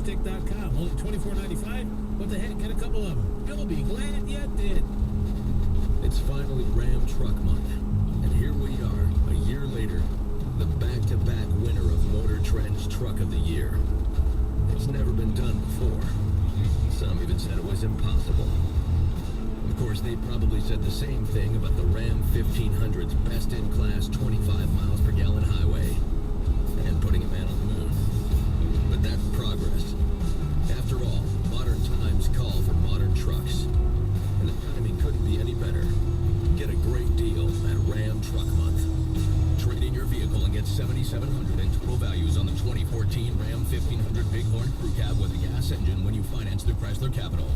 Stick.com, only $24.95. What the heck? Get a couple of them. You'll be glad you did. It's finally Ram Truck Month, and here we are, a year later, the back-to-back winner of Motor Trend's Truck of the Year. It's never been done before. Some even said it was impossible. Of course, they probably said the same thing about the Ram 1500's best-in-class 25 miles per gallon highway and putting a man on the moon. But that's progress. After all, modern times call for modern trucks. And the timing couldn't be any better. Get a great deal at Ram Truck Month. Trade in your vehicle and get $7,700 in total values on the 2014 Ram 1500 Bighorn Crew Cab with a gas engine when you finance through Chrysler Capital.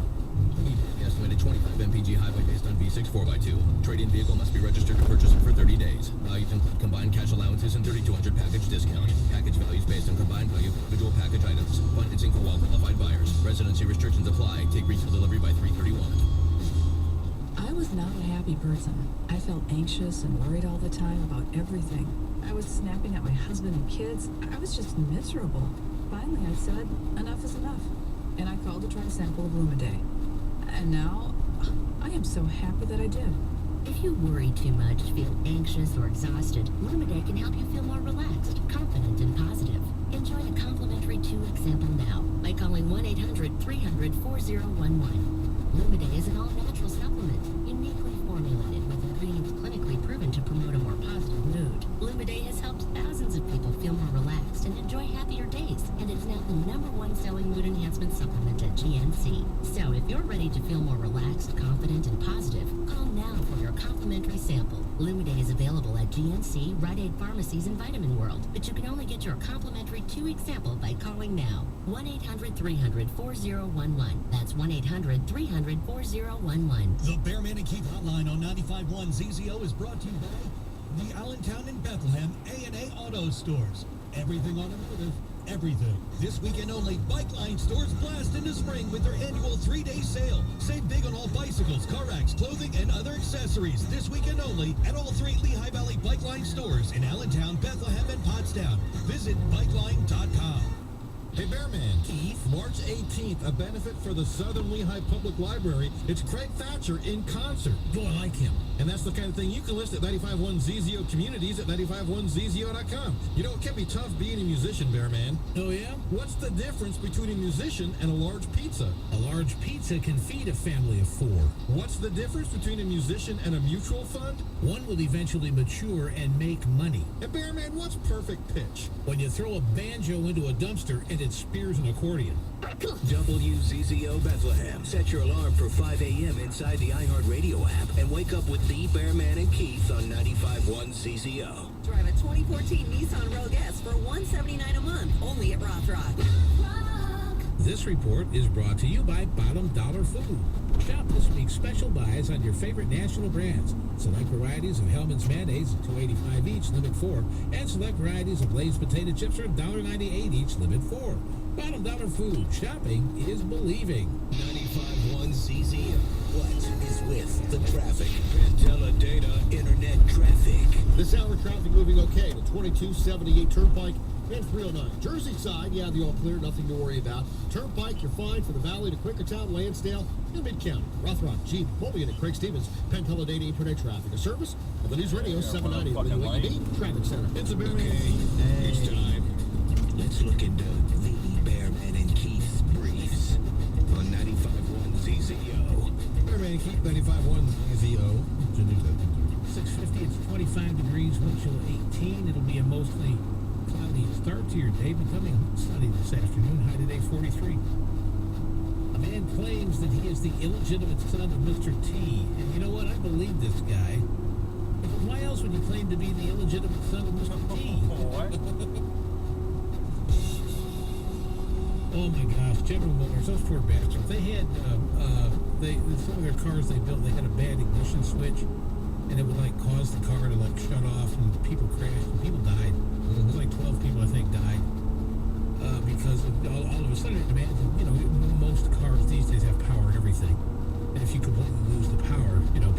Estimated 25 mpg highway based on V6 4x2. Trade-in vehicle must be registered to purchase it for 30 days. Values include combined cash allowances and 3,200 package discount. Package values based on combined value of individual package items. Financing for well-qualified buyers. Residency restrictions apply. Take retail delivery by 3/31. I was not a happy person. I felt anxious and worried all the time about everything. I was snapping at my husband and kids. I was just miserable. Finally, I said, enough is enough. And I called to try a sample of Lumiday. And now, I am so happy that I did. If you worry too much, feel anxious or exhausted, Lumiday can help you feel more relaxed, confident, and positive. Enjoy a complimentary 2-week sample now by calling 1-800-300-4011. Lumiday is an all-natural supplement, uniquely formulated with ingredients clinically proven to promote a more positive mood. Lumiday has helped thousands of people feel more relaxed and enjoy happier days, and it's now the #1 selling mood enhancement supplement at GNC. So if you're ready to feel more relaxed, confident, and positive, call now for your complimentary sample. Lumiday is available at GNC, Rite Aid Pharmacies, and Vitamin World, but you can only get your complimentary 2-week sample by calling now. 1-800-300-4011. That's 1-800-300-4011. The Bearman and Keith Hotline on 95.1 ZZO is brought to you by the Allentown and Bethlehem A&A Auto Stores. Everything automotive, everything. This weekend only, Bike Line stores blast into spring with their annual 3-day sale. Save big on all bicycles, car racks, clothing, and other accessories. This weekend only at all 3 Lehigh Valley Bike Line stores in Allentown, Bethlehem, and Pottstown. Visit bikeline.com. Hey, Bearman. Keith. March 18th, a benefit for the Southern Lehigh Public Library. It's Craig Thatcher in concert. Boy, I like him. And that's the kind of thing you can list at 95.1 ZZO Communities at 95.1ZZO.com. You know, it can be tough being a musician, Bearman. Oh, yeah? What's the difference between a musician and a large pizza? A large pizza can feed a family of 4. What's the difference between a musician and a mutual fund? One will eventually mature and make money. And Bearman, what's perfect pitch? When you throw a banjo into a dumpster and it spears an accordion. WZZO Bethlehem. Set your alarm for 5 a.m. inside the iHeartRadio app and wake up with the Bearman and Keith on 95.1 ZZO. Drive a 2014 Nissan Rogue S for $179 a month, only at Rothrock. This report is brought to you by Bottom Dollar Food. Shop this week's special buys on your favorite national brands. Select varieties of Hellmann's mayonnaise at $2.85 each, limit 4. And select varieties of Lay's potato chips are $1.98 each, limit 4. Bottom Dollar Food. Shopping is believing. 95.1 ZZO. What is with the traffic? Pantella Data Internet Traffic. This hour traffic moving okay. The 2278 Turnpike and 309. Jersey side, yeah, the all clear, nothing to worry about. Turnpike, you're fine for the Valley to Quakertown, Lansdale, and Mid-County. Rothrock, Jeep, Colby, and Craig Stevens. Pantella Data Internet Traffic. A service of the News Radio 790 WAEB Traffic Center. It's a Bearman. Okay, it's time. Let's look into the Bearman and Keith's briefs on 95.1 ZZO. Bearman and Keith, 95.1 ZZO. 650, it's 25 degrees, wind chill 18. It'll be a mostly cloudy start to your day, becoming sunny this afternoon. High today 43. A man claims that he is the illegitimate son of Mr. T. And you know what? I believe this guy. Because why else would you claim to be the illegitimate son of Mr. T? Oh my gosh, General Motors, those poor bastards. They had, some of their cars they built, they had a bad ignition switch. And it would like cause the car to like shut off and people crashed and people died. It was like 12 people I think died because all of a sudden, imagine, you know, most cars these days have power and everything. And if you completely lose the power, you know,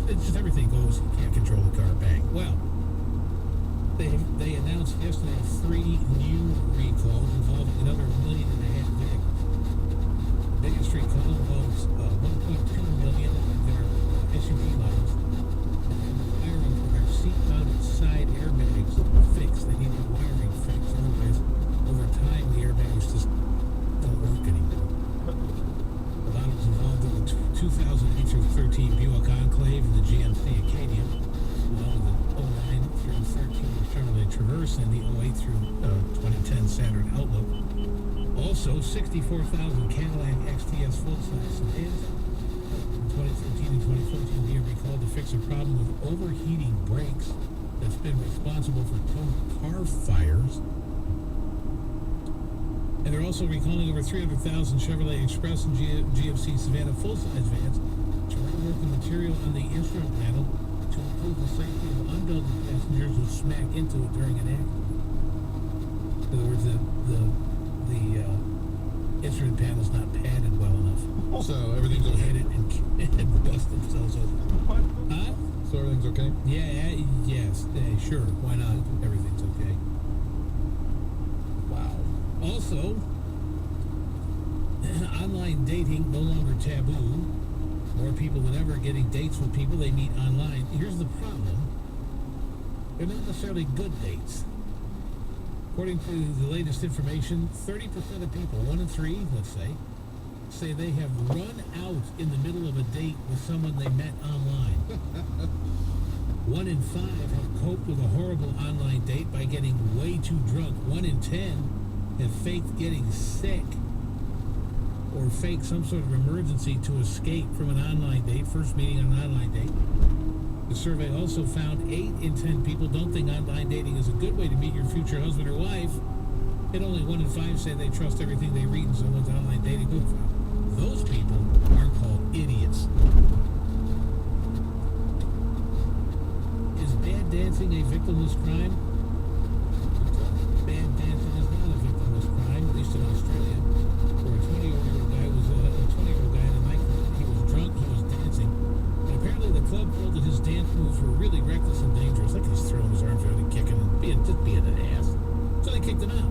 it's just everything goes, you can't control the car, bang. Well, they announced yesterday 3 new recalls involving another 1.5 million vehicles. GMC Buick Enclave and the GMC Acadia, along with the 09 through 13 Chevrolet Traverse and the 08 through 2010 Saturn Outlook. Also, 64,000 Cadillac XTS full-size sedans. In 2013 and 2014, we are recalled to fix a problem with overheating brakes that's been responsible for total car fires. And they're also recalling over 300,000 Chevrolet Express and GMC Savannah full-size vans to rework the material on the instrument panel to improve the safety of unbelted passengers who smack into it during an accident. In other words, the instrument panel's not padded well enough. So everything's People okay. hit it and bust themselves open. Huh? So everything's okay? Yeah, yes, sure, why not? Everything's okay. Wow. Also, online dating no longer taboo. More people than ever getting dates with people they meet online. Here's the problem. They're not necessarily good dates. According to the latest information, 30% of people, 1 in 3, let's say they have run out in the middle of a date with someone they met online. 1 in 5 have coped with a horrible online date by getting way too drunk. 1 in 10 have faked getting sick or faked some sort of emergency to escape from an online date, first meeting on an online date. The survey also found 8 in 10 people don't think online dating is a good way to meet your future husband or wife, and only 1 in 5 say they trust everything they read in someone's online dating profile. Those people are called idiots. Is bad dancing a victimless crime? Bad dancing is not a victimless crime, at least in Australia, where a 20-year-old guy was a 20-year-old guy in a nightclub. He was drunk, he was dancing, and apparently the club felt that his dance moves were really reckless and dangerous, like he's throwing his arms around and kicking and just being an ass. So they kicked him out.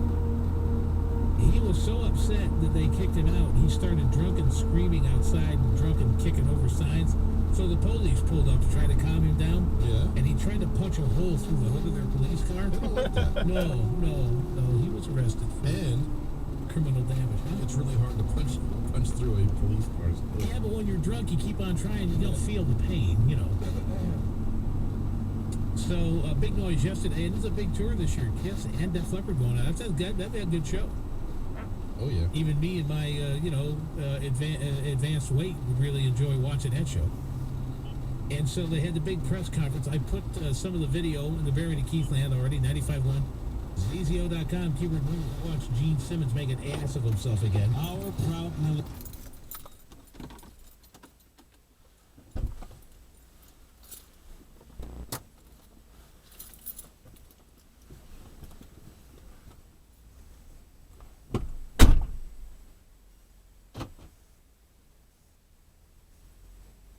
He was so upset that they kicked him out, he started drunk and screaming outside and drunk and kicking over signs. So the police pulled up to try to calm him down. Yeah. And he tried to punch a hole through the hood of their police car. They don't like that. No. He was arrested for And criminal damage. Huh? it's really hard to punch through a police car. Yeah, but when you're drunk, you keep on trying. You don't feel the pain, you know. So, big noise yesterday, and it's a big tour this year. Kiss and Def Leppard going on. That'd be a good show. Oh, yeah. Even me and my, advanced weight would really enjoy watching that show. And so they had the big press conference. I put some of the video in the Barry and Keith land already, 95.1. ZZO.com, keyword watch Gene Simmons make an ass of himself again. Our proud military.